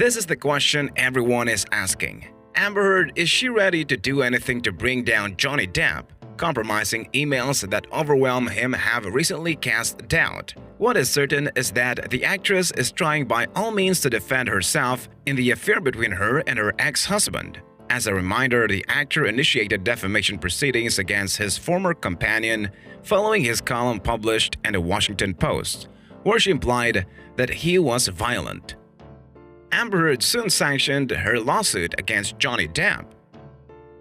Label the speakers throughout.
Speaker 1: This is the question everyone is asking. Amber Heard, is she ready to do anything to bring down Johnny Depp? Compromising emails that overwhelm him have recently cast doubt. What is certain is that the actress is trying by all means to defend herself in the affair between her and her ex-husband. As a reminder, the actor initiated defamation proceedings against his former companion following his column published in the Washington Post, where she implied that he was violent. Amber Heard soon sanctioned her lawsuit against Johnny Depp.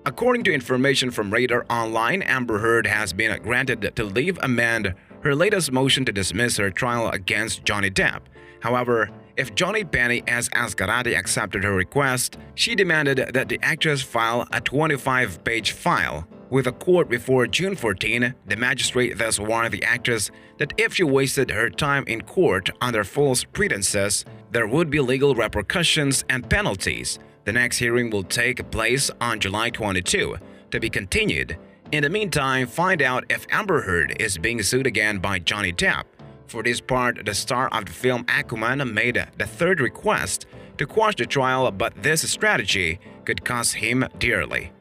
Speaker 1: According to information from Radar Online, Amber Heard has been granted to leave amend her latest motion to dismiss her trial against Johnny Depp. However, if Johnny Penny as Asgarati accepted her request, she demanded that the actress file a 25-page file with the court before June 14. The magistrate thus warned the actress that if she wasted her time in court under false pretenses, there would be legal repercussions and penalties. The next hearing will take place on July 22, to be continued. In the meantime, find out if Amber Heard is being sued again by Johnny Depp. For this part, the star of the film Aquaman made the third request to quash the trial, but this strategy could cost him dearly.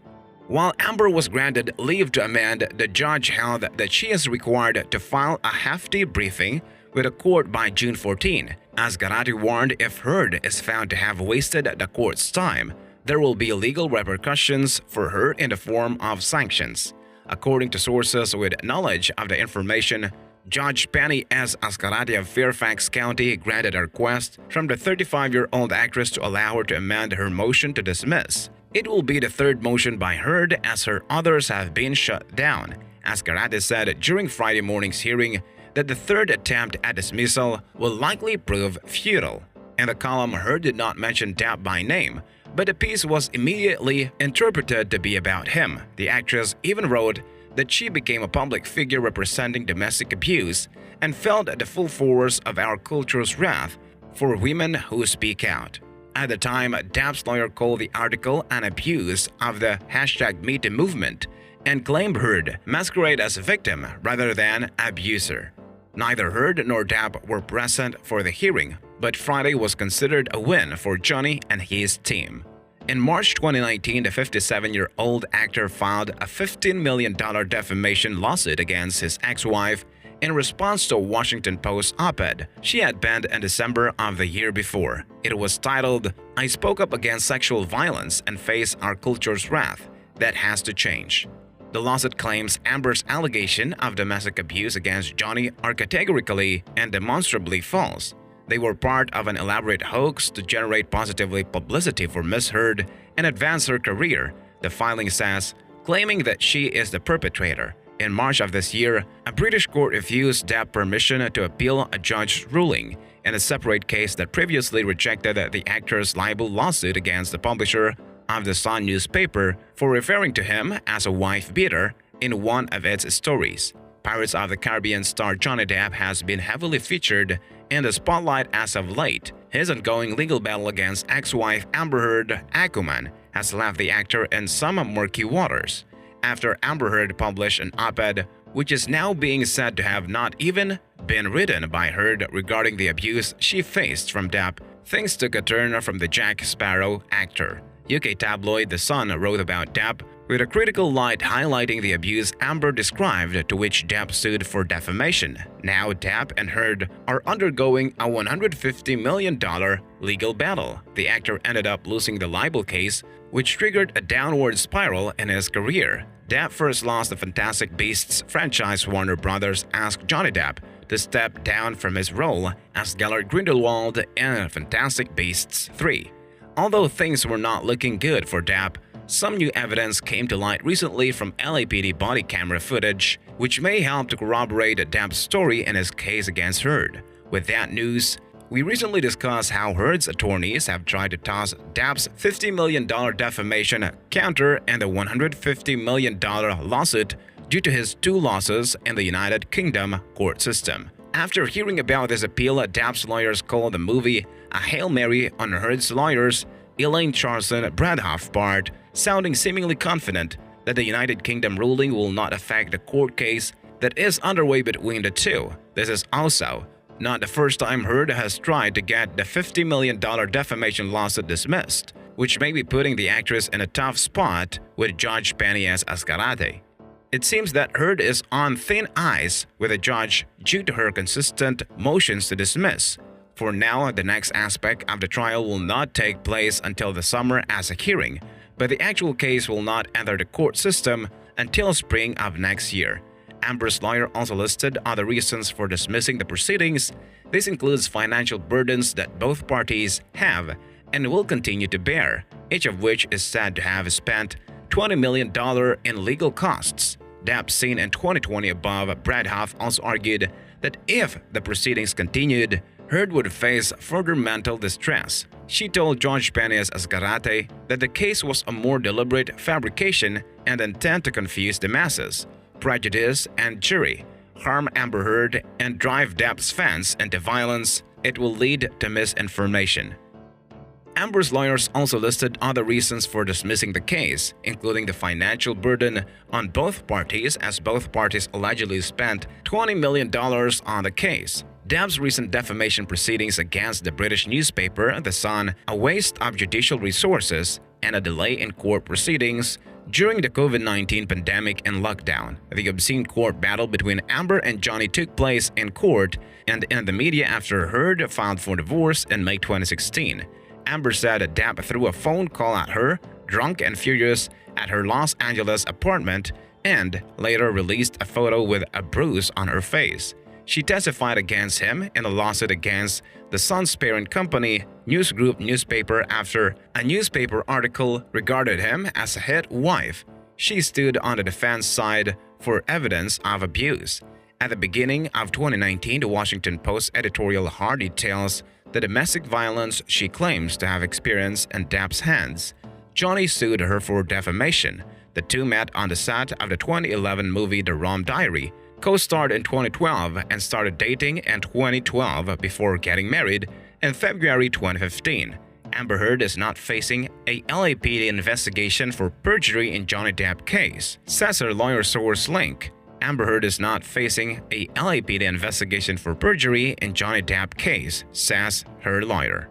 Speaker 1: While Amber was granted leave to amend, the judge held that she is required to file a hefty briefing with the court by June 14. Asgarati warned if Heard is found to have wasted the court's time, there will be legal repercussions for her in the form of sanctions. According to sources with knowledge of the information, Judge Penny S. Asgarati of Fairfax County granted a request from the 35-year-old actress to allow her to amend her motion to dismiss. It will be the third motion by Heard, as her others have been shut down. Asgarati said during Friday morning's hearing that the third attempt at dismissal will likely prove futile. In the column, Heard did not mention Depp by name, but the piece was immediately interpreted to be about him. The actress even wrote that she became a public figure representing domestic abuse and felt the full force of our culture's wrath for women who speak out. At the time, Depp's lawyer called the article an abuse of the #MeToo movement and claimed Heard masquerade as a victim rather than abuser. Neither Heard nor Depp were present for the hearing, but Friday was considered a win for Johnny and his team. In March 2019, the 57-year-old actor filed a $15 million defamation lawsuit against his ex-wife in response to a Washington Post op-ed she had penned in December of the year before. It was titled, "I spoke up against sexual violence and face our culture's wrath. That has to change." The lawsuit claims Amber's allegation of domestic abuse against Johnny are categorically and demonstrably false. They were part of an elaborate hoax to generate positively publicity for Ms. Heard and advance her career, the filing says, claiming that she is the perpetrator. In March of this year, a British court refused Depp permission to appeal a judge's ruling in a separate case that previously rejected the actor's libel lawsuit against the publisher of the Sun newspaper for referring to him as a wife-beater in one of its stories. Pirates of the Caribbean star Johnny Depp has been heavily featured in the spotlight as of late. His ongoing legal battle against ex-wife Amber Heard, Aquaman, has left the actor in some murky waters. After Amber Heard published an op-ed, which is now being said to have not even been written by Heard regarding the abuse she faced from Depp, things took a turn from the Jack Sparrow actor. UK tabloid The Sun wrote about Depp with a critical light highlighting the abuse Amber described, to which Depp sued for defamation. Now Depp and Heard are undergoing a $150 million legal battle. The actor ended up losing the libel case, which triggered a downward spiral in his career. Depp first lost the Fantastic Beasts franchise. Warner Brothers asked Johnny Depp to step down from his role as Gellert Grindelwald in Fantastic Beasts 3. Although things were not looking good for Depp, some new evidence came to light recently from LAPD body camera footage, which may help to corroborate Depp's story in his case against Heard. With that news, we recently discussed how Heard's attorneys have tried to toss Depp's $50 million defamation counter and the $150 million lawsuit due to his two losses in the United Kingdom court system. After hearing about this appeal, Depp's lawyers called the movie a Hail Mary on Heard's lawyers, Elaine Charlson-Bradhoff part, sounding seemingly confident that the United Kingdom ruling will not affect the court case that is underway between the two. This is also Not the first time Heard has tried to get the $50 million defamation lawsuit dismissed, which may be putting the actress in a tough spot with Judge Penny's Azcarate. It seems that Heard is on thin ice with the judge due to her consistent motions to dismiss. For now, the next aspect of the trial will not take place until the summer as a hearing, but the actual case will not enter the court system until spring of next year. Amber's lawyer also listed other reasons for dismissing the proceedings. This includes financial burdens that both parties have and will continue to bear, each of which is said to have spent $20 million in legal costs. Depp, seen in 2020 above, Brad Huff also argued that if the proceedings continued, Heard would face further mental distress. She told Judge Penny's Azcarate that the case was a more deliberate fabrication and intent to confuse the masses, prejudice and jury, harm Amber Heard, and drive Depp's fans into violence. It will lead to misinformation. Amber's lawyers also listed other reasons for dismissing the case, including the financial burden on both parties, as both parties allegedly spent $20 million on the case. Depp's recent defamation proceedings against the British newspaper The Sun, a waste of judicial resources, and a delay in court proceedings during the COVID-19 pandemic and lockdown. The obscene court battle between Amber and Johnny took place in court and in the media after Heard filed for divorce in May 2016. Amber said that Depp threw a phone call at her, drunk and furious, at her Los Angeles apartment, and later released a photo with a bruise on her face. She testified against him in a lawsuit against the Sun's parent company, News Group newspaper, after a newspaper article regarded him as a hit wife. She stood on the defense side for evidence of abuse. At the beginning of 2019, the Washington Post editorial Hard details the domestic violence she claims to have experienced in Depp's hands. Johnny sued her for defamation. The two met on the set of the 2011 movie The Rum Diary, co-starred in 2012 and started dating in 2012 before getting married in February 2015. Amber Heard is not facing a LAPD investigation for perjury in Johnny Depp case, says her lawyer source link. Amber Heard is not facing a LAPD investigation for perjury in Johnny Depp case, says her lawyer.